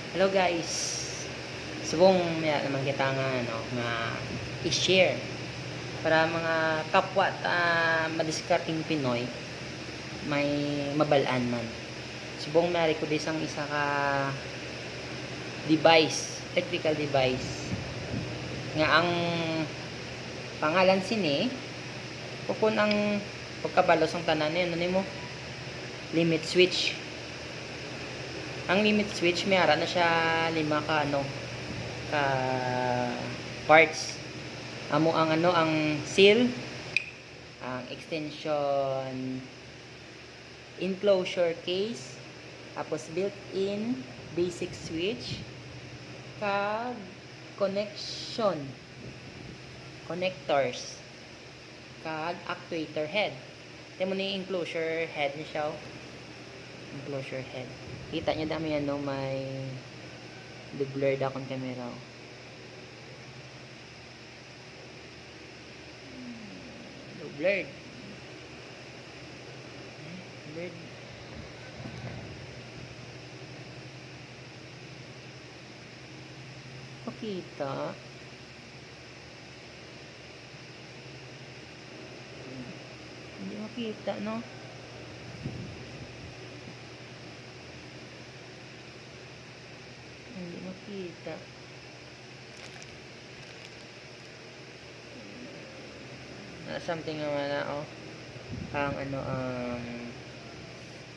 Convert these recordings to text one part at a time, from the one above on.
Hello guys. Subong maya naman kita nga i-share para mga kapwa ta madiskarting Pinoy may mabalaan man. Subong nari ko disang isa ka device, electrical device nga ang pangalan sini kung ang pagkabalos ang tanan niya mo limit switch. Ang limit switch may ara na siya 5 ka parts. Amo ang ang seal, ang extension enclosure case, tapos built-in basic switch, kag connectors, kag actuator head. Temo ni enclosure head ni siya. Enclosure head. Kita niyo dami yan, may blurred akong camera. Blurred. Blurred. Makita. Hindi makita, no? Hindi makita. Something naman na ang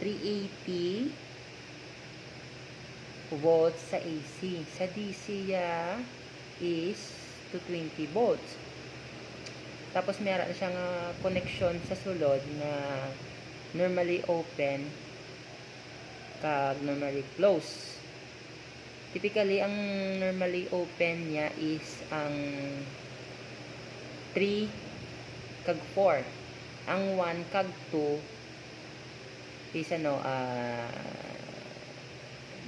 380 volts sa AC. Sa DC is 220 volts. Tapos meron siyang connection sa sulod na normally open kag normally close. Typically, ang normally open niya is ang 3 kag 4. Ang 1 kag 2 is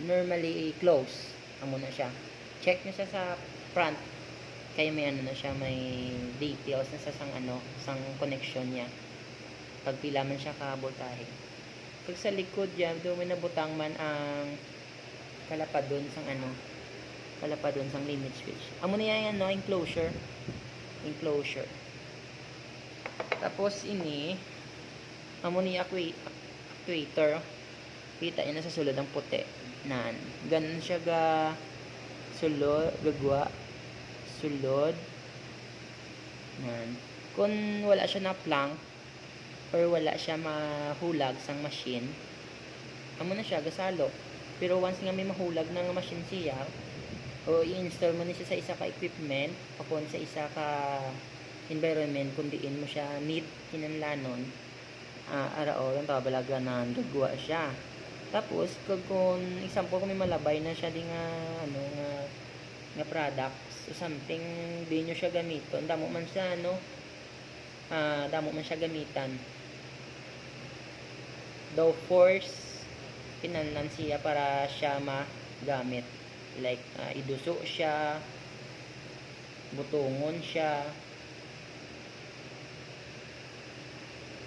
normally close. Amo na siya. Check nyo siya sa front. Kaya may na siya, may details na sa sang connection niya. Pag pila man siya ka voltahe. Pag sa likod diyan, do may nabutang man ang kalapadon sang limit switch. Amo na yan enclosure. Tapos ini amo ni actuator. Kita niyo na sa sulod ang puti. Ganun siya sulod. Kung wala siya na plank or wala siya mahulag sang machine, amo na siya gasalo. Pero once nga may mahulag ng machine siya, o i-install mo na siya sa isa ka equipment, o kung sa isa ka environment, kung diin mo siya need kinanlanon, araw yung tabalaga na gagawa siya. Tapos, kung example, kung may malabay na siya di nga products o something, di nyo siya gamiton, damo man siya gamitan. Daw force kinanlan siya para siya magamit. Like, iduso siya, butungon siya.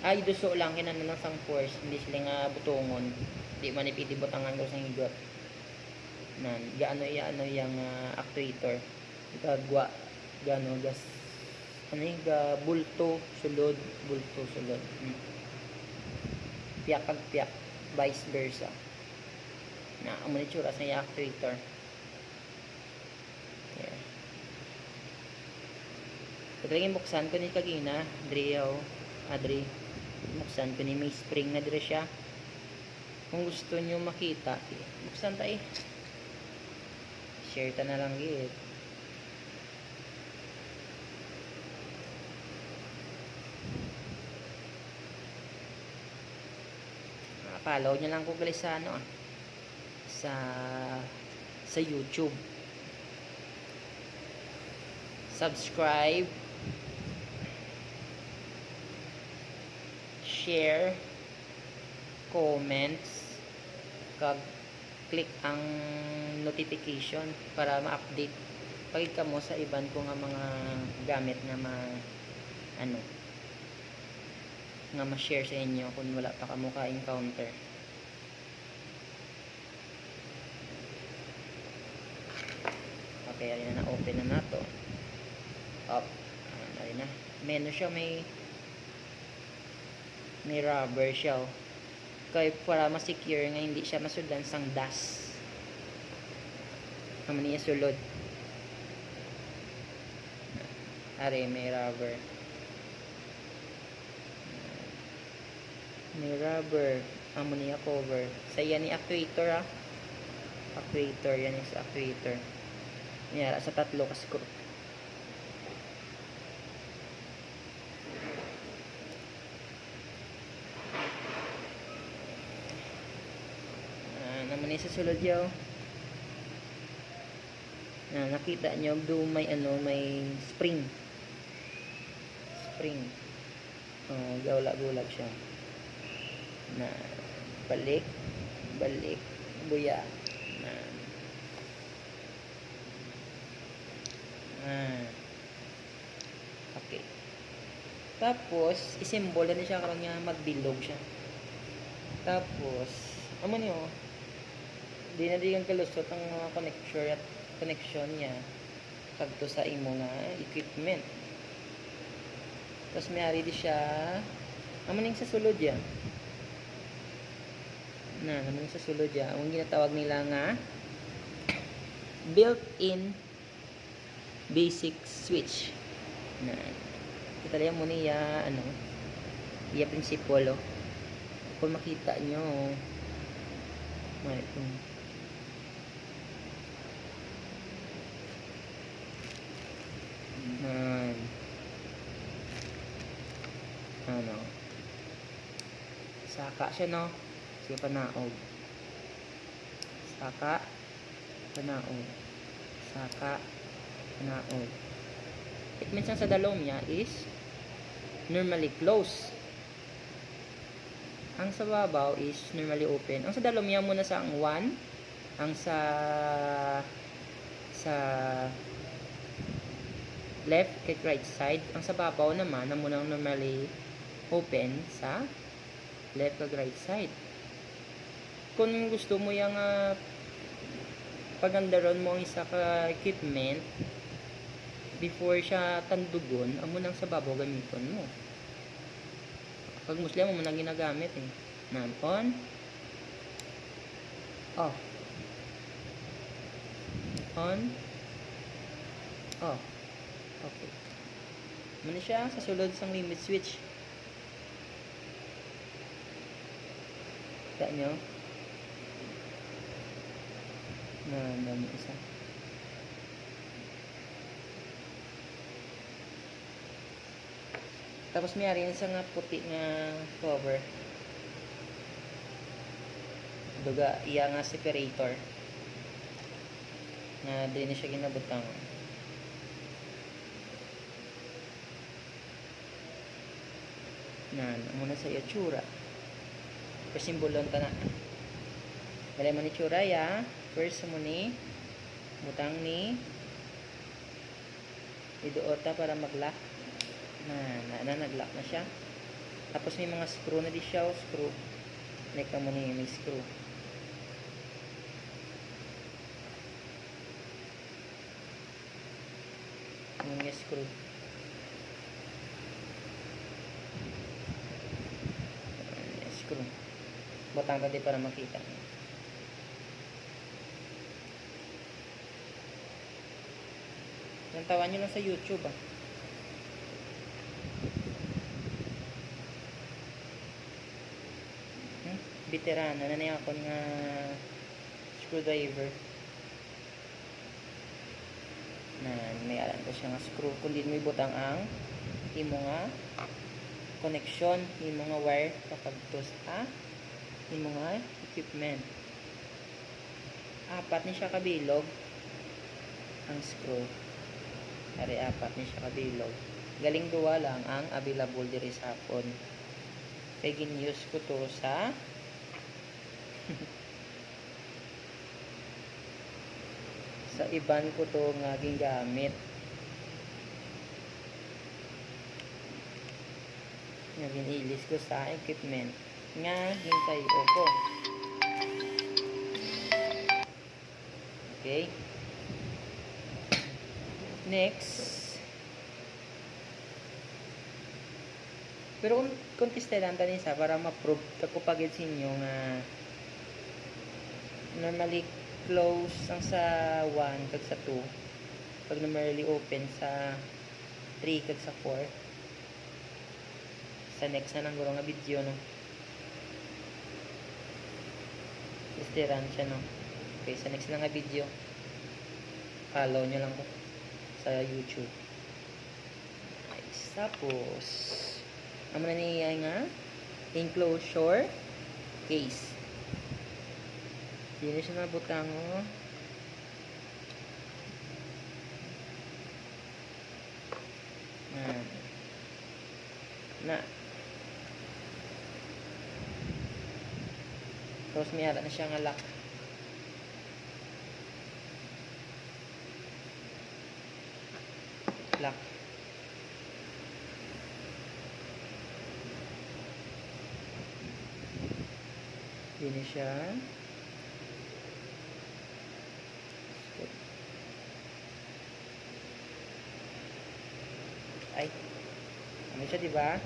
Iduso lang kinanlan sang force, hindi sila nga butungon. Di man ipiti butangan ko sa higot. Gaano yung actuator. Gagwa, bulto, sulod. Piyak kag piyak, vice versa. Amo ni tsura sa actuator. Yeah. Pagkaging buksan ko ni kagina, Adri, buksan ko ni may spring na dire siya. Kung gusto nyo makita, buksan tayo. Share ta na lang git. Follow nyo lang ko guys sa YouTube. Subscribe, share, comments, kag click ang notification para ma-update pag mo sa iban ko nga mga gamit nga nga ma-share sa inyo kung wala pa kamo ka-encounter. kaya rin na open na nato. Up. Ayun na. Menu siya, may rubber siya. Kaya para ma-secure nga hindi siya masuldan sang dust. Naman niya sulod. Are, may rubber. May rubber. Amo niya cover. Sa yan ni actuator Actuator. Yan yung sa actuator. Yan, sa tatlo ka screw. Naman niya sa sulod yaw. Nakita nyo do may may spring. Gawla-gulag siya. Na balik, buya. Okay. Tapos isimbolo na siya karon nga magbilog siya. Tapos amo niyo di na diyan kalusot ang mga connection niya kadto sa imo nga equipment. Tapos may ari di siya ning sa sulod ya. Naman sa sulod ya. Ang ginatawag nila nga built-in basic switch. Kita liya mo niya iya prinsipyo. Kung makita nyo saka siya sige panaog saka panaog it means ang sa dalom niya is normally closed, ang sa babaw is normally open. Ang sa dalom niya muna sa ang 1, ang sa left kay right side, ang sa babaw naman na munang normally open sa left kag right side. Kung gusto mo yung pagandaron mo ang isa ka equipment before siya tandugon, amo nang sa babaw gamiton mo. Pag muslim mo nang ginagamit on, off, on, off. Okay. Muna siya sa sulod sang limit switch. Kita nyo? Dami isa. Tapos may rin sa nga puti nga cover. Duga, iya nga separator. Na din na siya ginabutang. Muna sa itsura. Pasimbolon ta na. Dali mo ni itsura ya. First mo ni butang ni iduota para mag-lock. Nag-lock na siya. Tapos may mga screw na di siya. Screw. Like mo ni may screw. May screw. Screw. Butang tadi para makita. Tawan nyo lang sa YouTube Veterana na niya ako nga screwdriver may alam ko siya nga screw kundi may butang ang imo nga connection, imo nga wire kapagto sa imo nga equipment. Apat ni siya kabilog ang screw. Ari apat ni siya kabilog. Galing duwa lang ang available diri sa phone. Kay gin-use ko to sa sa iban ko to nga gingamit. Nga ginilis ko sa equipment nga hintay ko. Okay? Next. Pero kung tistelan tanin sa para ma-prove ko pagid sa inyo nga normally close ang sa 1 kag sa 2 pag normally open sa 3 kag sa 4 sa next na nang nga video no. Tisteran siya no. Okay, sa next na nga video follow nyo lang ko sa YouTube. Nice. Tapos amo na niya nga enclosure case. Hindi siya nabutang oh. Na tapos may ara na siya nga lock. Ini siya. Ay. Ano siya, diba?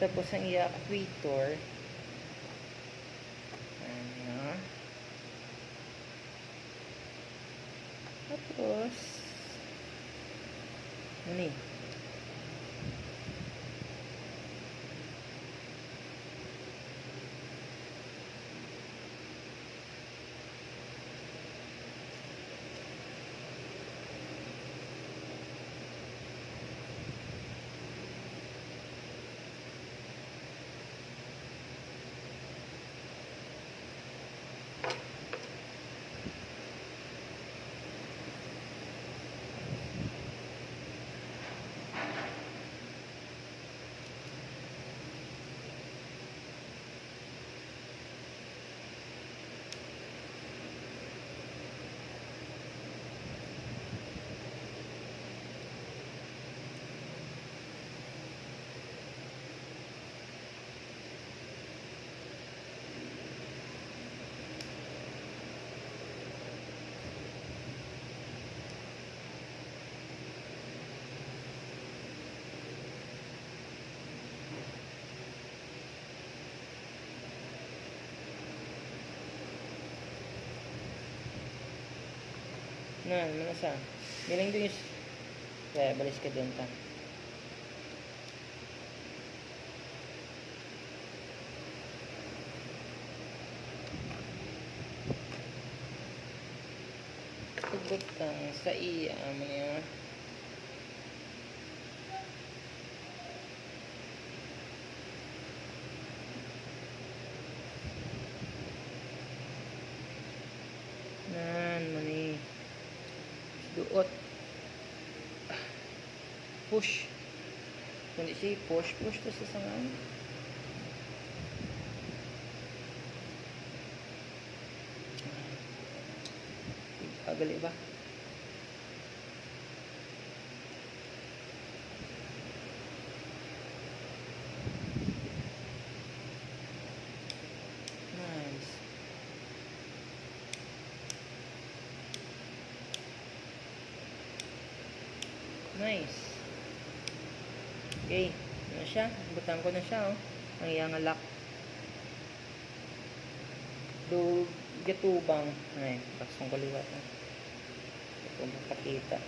Tapos ang i-actuator. Ano. Tapos ano eh. Na, mana sa? Miling doon yung... Kaya, balis ka doon ta. Tugot kang sa iya, mga... Nan, mani... Duot. Push. Kundi siya push to sa sangan. Gali ba? Nice. Nice. Okay, ano siya? Butang ko na siya, oh. Ang iyang lock. Do gatubang. Ay, pasong ko liwat na. Ito makakita.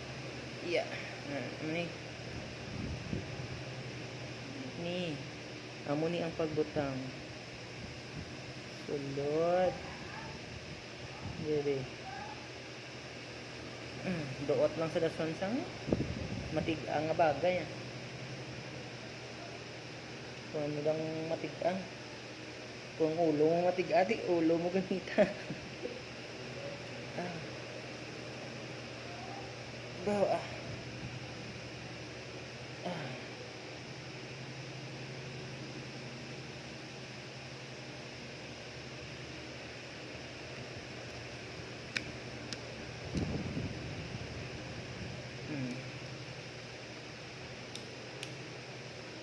Yeah. Ano ni? Ni. Amo ni ang pagbutang. Sulod. Diri. Doot lang sa dason sang matig-ang nga bagay. Kung ano lang matig-ang. Kung ulo mo matig-ati, ulo mo gamita. Bawa.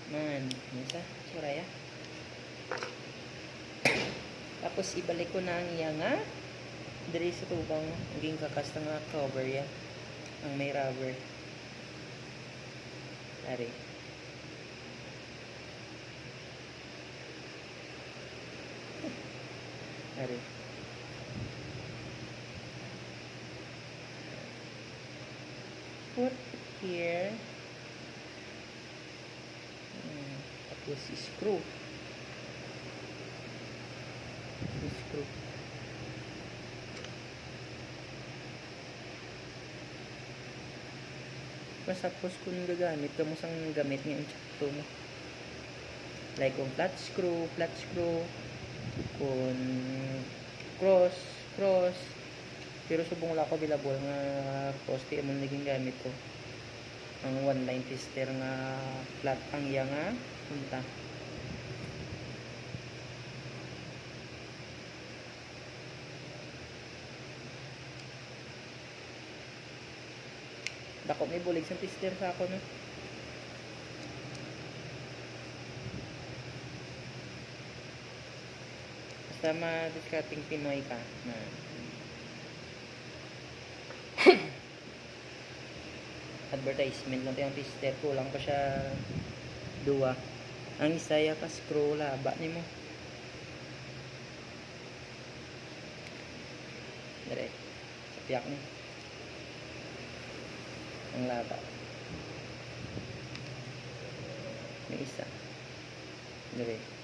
Man, isa, suraya. Tapos ibalik ko na ang iya nga diri sa tubang naging kakas nga cover ya ang may rubber. Ari. Ari. Put here. Tapos screw. Screw. Tapos kung gagamit ka mo sang gamit ng insakto mo. Like kung flat screw, kung cross. Pero subong wala ko available nga cross di mo naging gamit ko. Ang one line tester nga flat ang iya nga punta. Dako may bulig sa tester sa ako no. Basta ma-discarding Pinoy ka na advertisement lang tayong tester, kulang pa siya duwa. Ang isaya ka screw laba ni mo. Dire. Sa piyak ni. Ang laba. May isa. Dire.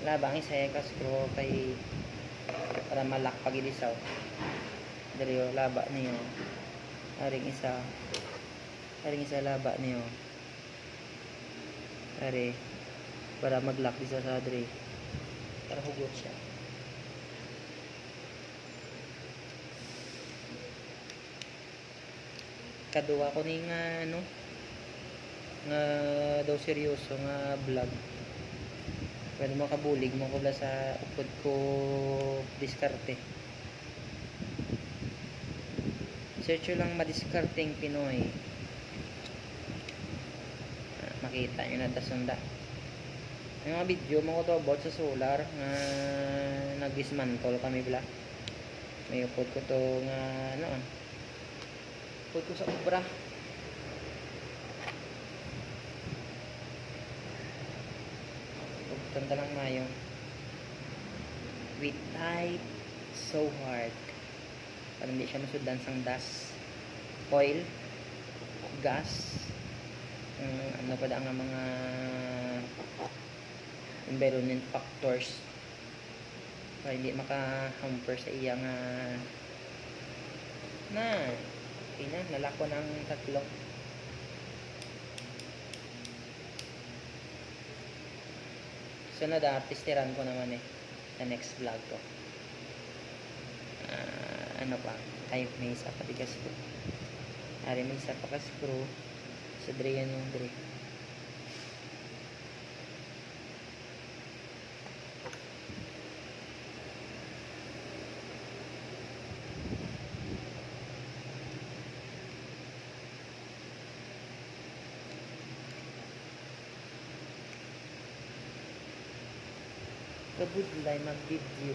Labang isaya ka screw kay para malak pagilisaw. Dali laba niyo. Aring isa laba niyo. Are para mag-lock dito sa dre. Para hugot siya. Kaduwa ko ni nga ano nga daw seryoso nga vlog. Pwede mo kabulig mo ko sa upod ko diskarte. Search lang madiskarteng Pinoy. Makita nyo na tasunda. Yung mga video mo ko to about sa solar nga nag-dismantle kami bla. May upod ko to nga ano upod ko sa obra. Tanda lang mayo. We tight so hard. Para hindi siya masudan sang dust, oil, gas, ano pa ang mga environment factors para hindi maka-hamper sa iyang nalako ng tatlo. Sunod testeran ko naman sa next vlog ko. Ano pa? Ay, may isa pa tigas ko. May isa pa ka screw. Sa dre yan yung dre. Kabudlay mag-video.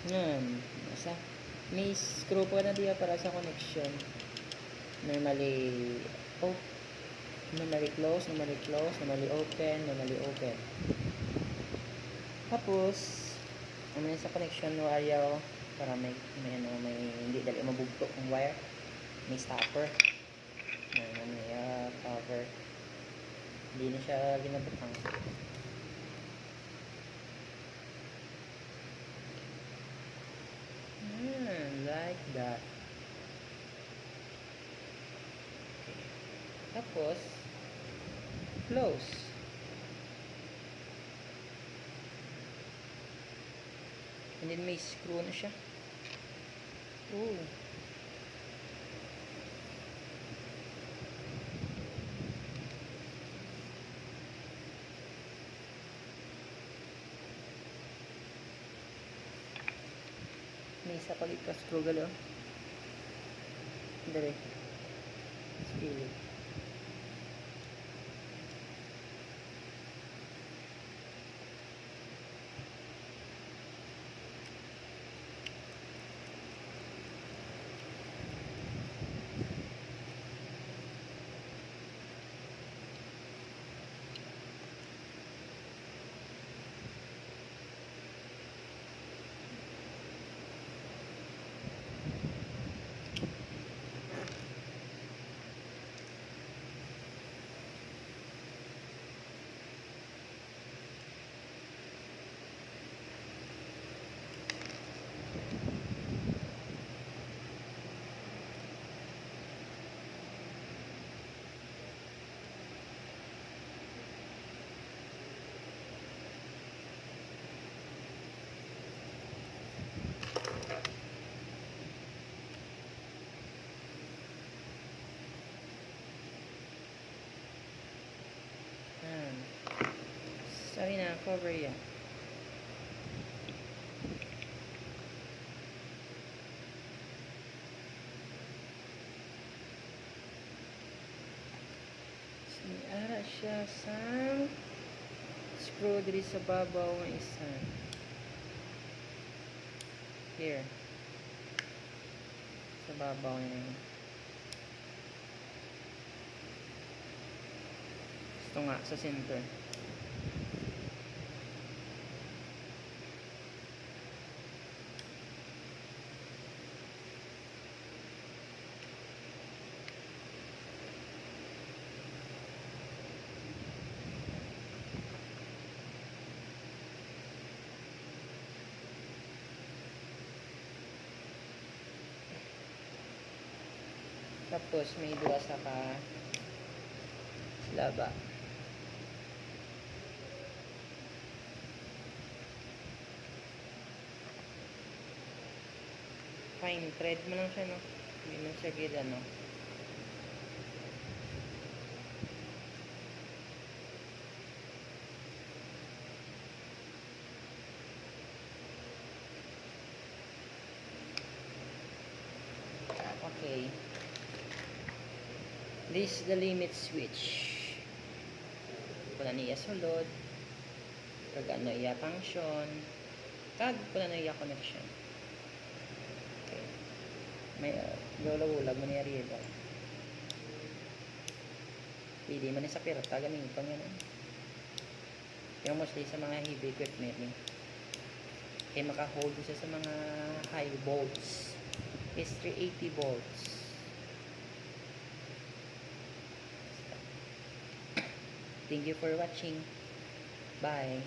Yan. May screw pa na diya para sa connection. normally normally close, normally open, normally open. Tapos ano sa connection wire para may hindi dali mabugto ang wire. May stopper. May cover. Hindi na siya ginabutang. Like that. Tapos close. And then may screw na siya. Ooh. May isa palit ka screw galo. Dali. Spilly. Sorry na, cover yan. Ara siya sa screw diri sa babaw ng isa. Here. Sa babaw na yun. Ito nga, sa center. Tapos may duwa sa laba. Fine thread mo lang siya, no? Hindi man siya gila, no? Okay. This is the limit switch. Kung ano iya sulod, kag ano iya function, kag kung ano iya connection. Okay. May lolo-ulag mo niya rin. Pwede man sa pirata, gamitin yan. Yung mostly sa mga heavy equipment ni. Kaya maka-hold siya sa mga high volts. Is 380 volts. Thank you for watching. Bye.